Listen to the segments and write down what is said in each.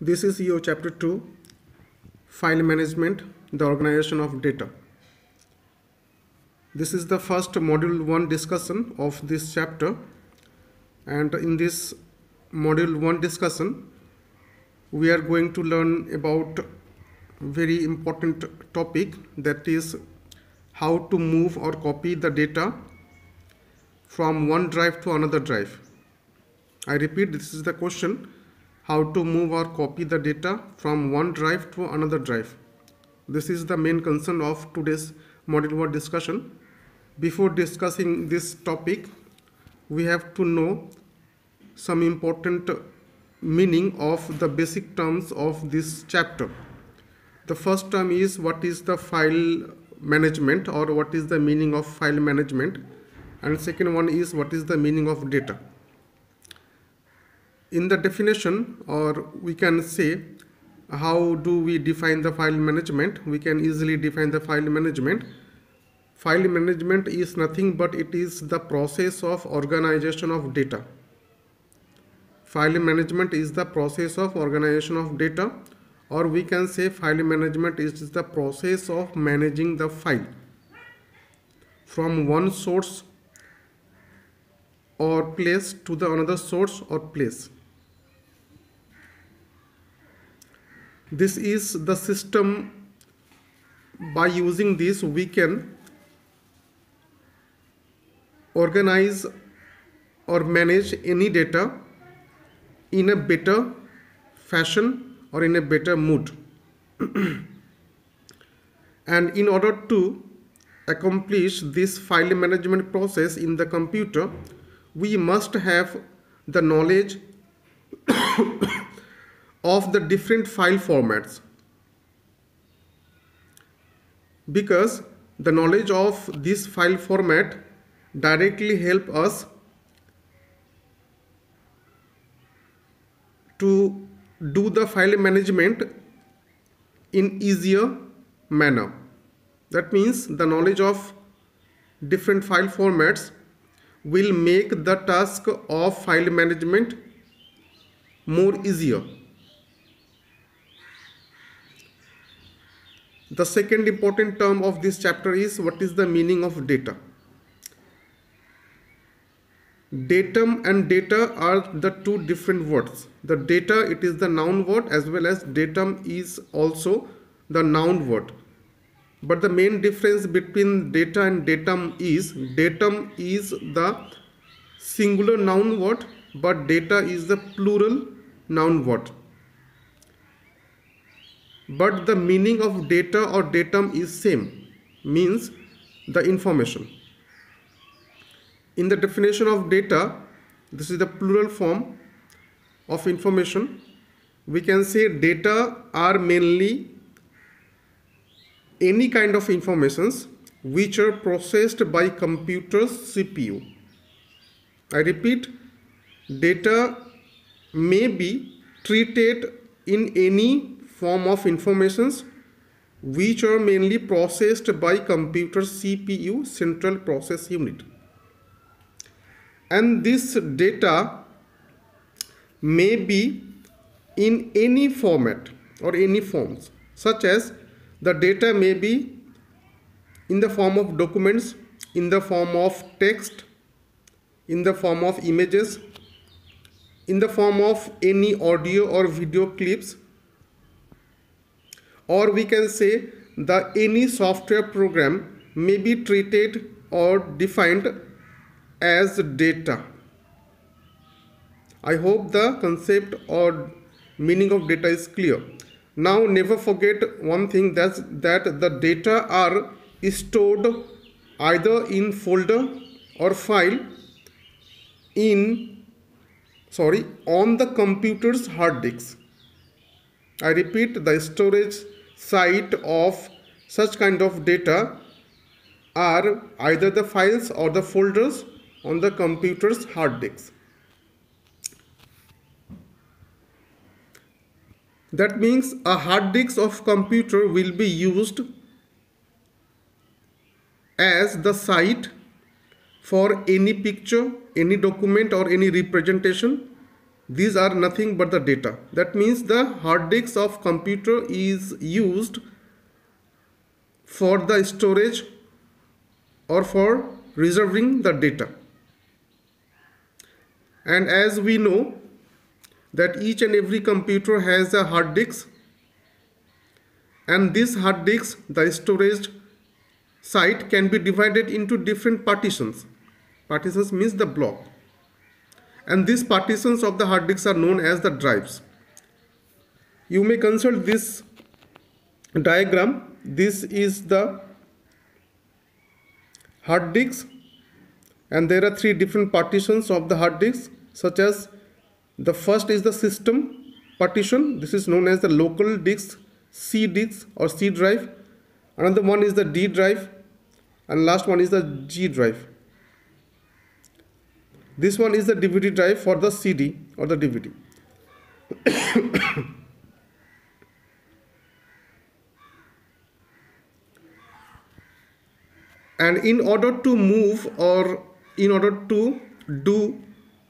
This is your chapter 2, File Management, the Organization of Data. This is the first module 1 discussion of this chapter, and in this module 1 discussion we are going to learn about very important topic, that is how to move or copy the data from one drive to another drive. I repeat, this is the question: how to move or copy the data from one drive to another drive. This is the main concern of today's module 1 discussion. Before discussing this topic, we have to know some important meaning of the basic terms of this chapter. The first term is what is the file management, or what is the meaning of file management, and second one is what is the meaning of data. In the definition, or we can say how do we define the file management, we can easily define the file management. File management is nothing but it is the process of organization of data. File management is the process of organization of data, or we can say file management is the process of managing the file from one source or place to the another source or place. This is the system. By using this, we can organize or manage any data in a better fashion or in a better mood. And in order to accomplish this file management process in the computer, we must have the knowledge of the different file formats, because the knowledge of this file format directly help us to do the file management in easier manner. That means the knowledge of different file formats will make the task of file management more easier. The second important term of this chapter is what is the meaning of data. Datum and data are the two different words. The data, it is the noun word, as well as datum is also the noun word. But the main difference between data and datum is the singular noun word, but data is the plural noun word. But the meaning of data or datum is same, means the information. In the definition of data, this is the plural form of information. We can say data are mainly any kind of informations which are processed by computer's CPU. I repeat, data may be treated in any form of informations which are mainly processed by computer CPU, central process unit. And this data may be in any format or any forms, such as the data may be in the form of documents, in the form of text, in the form of images, in the form of any audio or video clips, or we can say that any software program may be treated or defined as data. I hope the concept or meaning of data is clear. Now never forget one thing, that the data are stored either in folder or file on the computer's hard disk. I repeat, the storage site of such kind of data are either the files or the folders on the computer's hard disk. That means a hard disk of computer will be used as the site for any picture, any document or any representation these are nothing but the data. That means the hard disk of computer is used for the storage or for reserving the data. And as we know that each and every computer has a hard disk, and this hard disk, the storage site, can be divided into different partitions. Partitions means the block. And these partitions of the hard disks are known as the drives. You may consult this diagram. This is the hard disk, and there are three different partitions of the hard disk, such as the first is the system partition. This is known as the local disk, C disk or C drive. Another one is the D drive, and last one is the G drive. This one is the DVD drive for the CD or the DVD. And in order to move or in order to do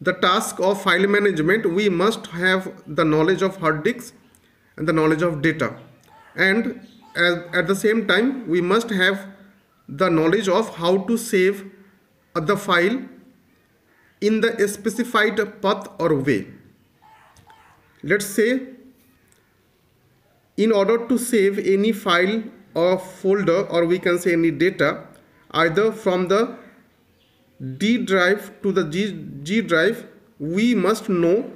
the task of file management, we must have the knowledge of hard disks and the knowledge of data. And at the same time, we must have the knowledge of how to save the file in the specified path or way. Let's say, in order to save any file or folder, or we can say any data, either from the D drive to the G drive, we must know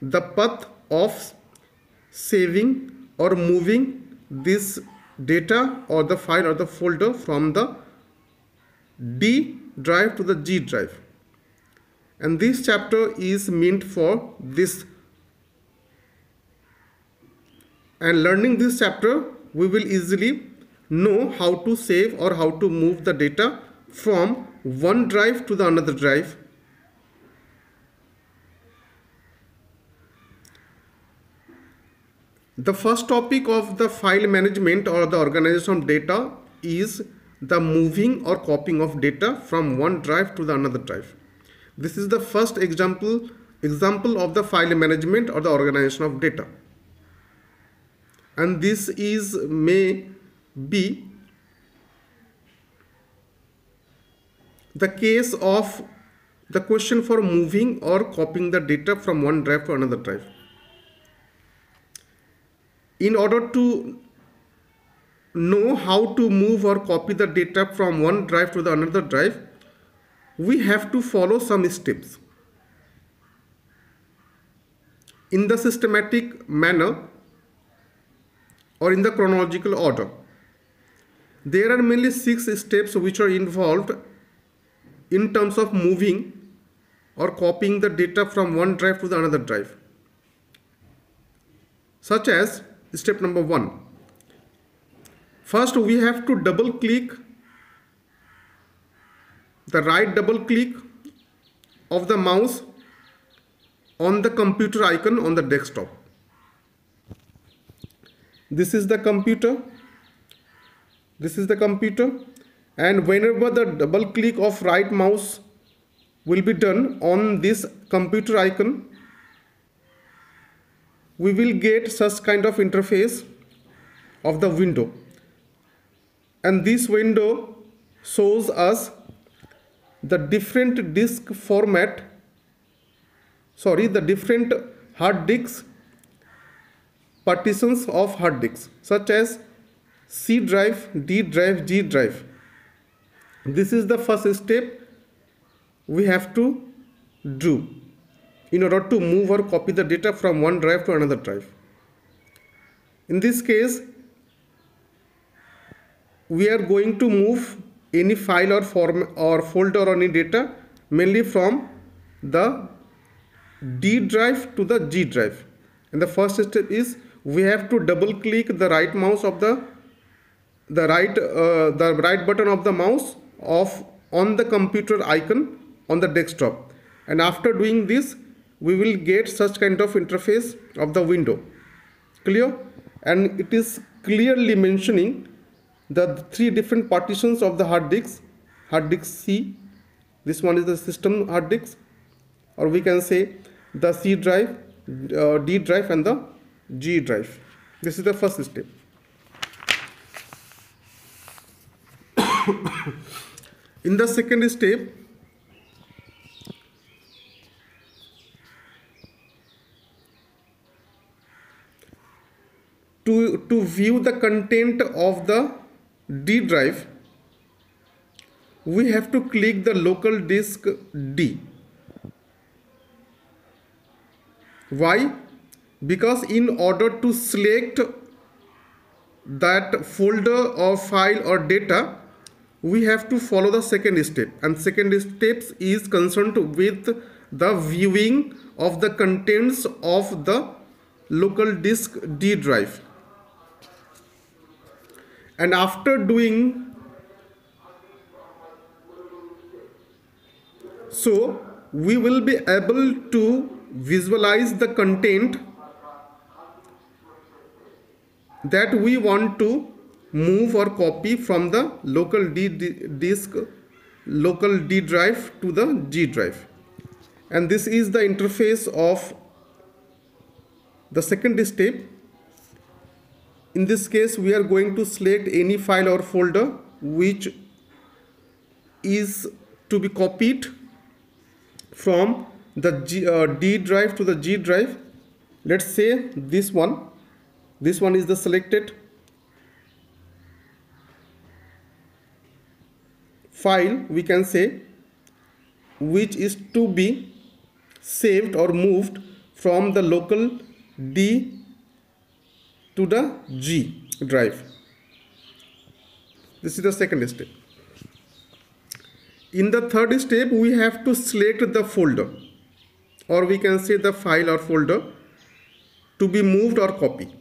the path of saving or moving this data or the file or the folder from the D drive to the G drive. And this chapter is meant for this. And learning this chapter, we will easily know how to save or how to move the data from one drive to the another drive. The first topic of the file management or the organization of data is the moving or copying of data from one drive to the another drive. This is the first example of the file management or the organization of data. And this is may be the case of the question for moving or copying the data from one drive to another drive. In order to know how to move or copy the data from one drive to the another drive, we have to follow some steps in the systematic manner or in the chronological order. There are mainly 6 steps which are involved in terms of moving or copying the data from one drive to the another drive, such as step number 1. First, we have to double click the right double click of the mouse on the computer icon on the desktop. This is the computer. This is the computer. And whenever the double click of right mouse will be done on this computer icon, we will get such kind of interface of the window. And this window shows us the different disk format, the different hard disks, partitions of hard disks, such as C drive, D drive, G drive. This is the first step we have to do in order to move or copy the data from one drive to another drive. In this case, we are going to move any file or folder or any data mainly from the D drive to the G drive. And the first step is we have to double click the right mouse of the right button of the mouse on the computer icon on the desktop. And after doing this, we will get such kind of interface of the window. Clear? And it is clearly mentioning the 3 different partitions of the hard disk. Hard disk C, this one is the system hard disk, or we can say the C drive, D drive and the G drive. This is the first step. In the second step, to view the content of the D drive, we have to click the local disk D. Why? Because in order to select that folder or file or data, we have to follow the second step, and second step is concerned with the viewing of the contents of the local disk D drive. And after doing so, we will be able to visualize the content that we want to move or copy from the local local D drive to the G drive. And this is the interface of the second step. In this case, we are going to select any file or folder which is to be copied from the D drive to the G drive. Let's say this one. This one is the selected file, we can say, which is to be saved or moved from the local D to the G drive. This is the second step. In the third step, we have to select the folder, or we can say the file or folder, to be moved or copied.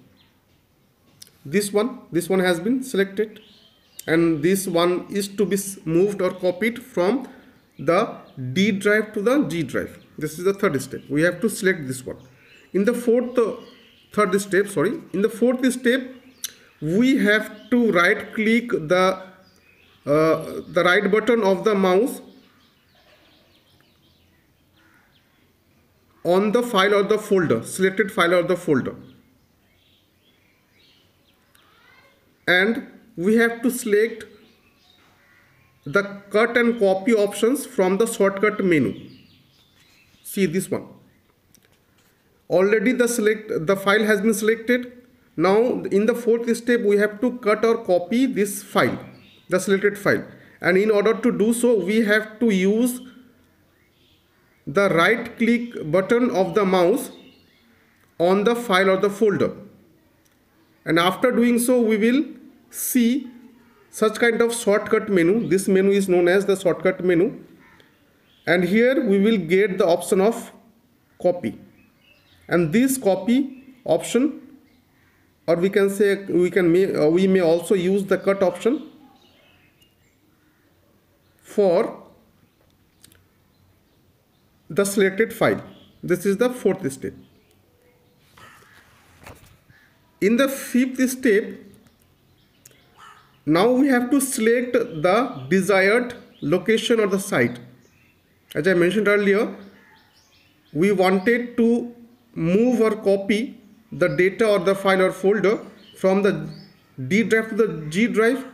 This one has been selected, and this one is to be moved or copied from the D drive to the G drive. This is the third step. We have to select this one. In the fourth step, we have to right click the right button of the mouse on the file or the folder, selected file or the folder, and we have to select the cut and copy options from the shortcut menu. See this one. Already the file has been selected. Now in the fourth step, we have to cut or copy this file, the selected file, and in order to do so, we have to use the right click button of the mouse on the file or the folder, and after doing so, we will see such kind of shortcut menu. This menu is known as the shortcut menu, and here we will get the option of copy, and this copy option, or we can say we may also use the cut option for the selected file. This is the fourth step. In the fifth step, now we have to select the desired location or the site. As I mentioned earlier, we wanted to move or copy the data or the file or folder from the D drive to the G drive.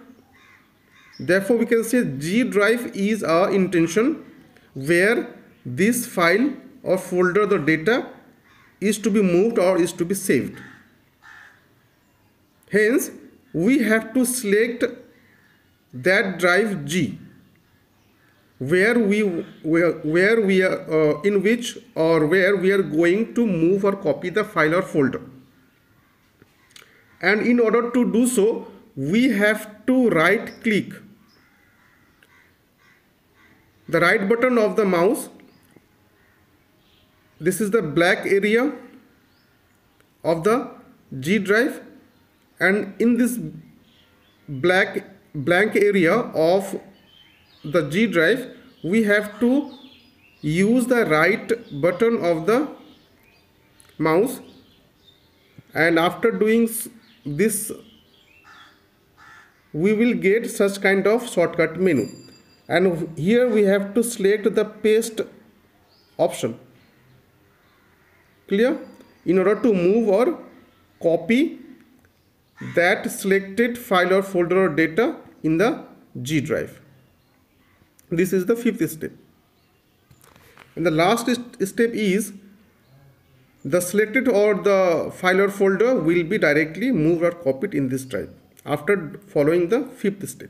Therefore, we can say G drive is our intention where this file or folder, the data, is to be moved or is to be saved. Hence, we have to select that drive G, where we are in which or where we are going to move or copy the file or folder. And in order to do so, we have to right click the right button of the mouse. This is the black area of the G drive, and in this blank area of the G drive, we have to use the right button of the mouse, and after doing this, we will get such kind of shortcut menu, and here we have to select the paste option. Clear? In order to move or copy that selected file or folder or data in the G drive. This is the fifth step. And the last step is the selected or the file or folder will be directly moved or copied in this drive after following the fifth step.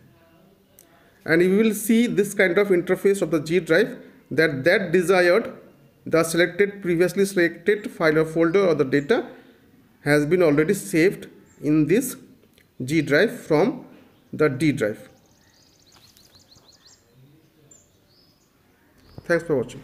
And you will see this kind of interface of the G drive that desired, the previously selected file or folder or the data has been already saved in this G drive from the D drive. Thanks for watching.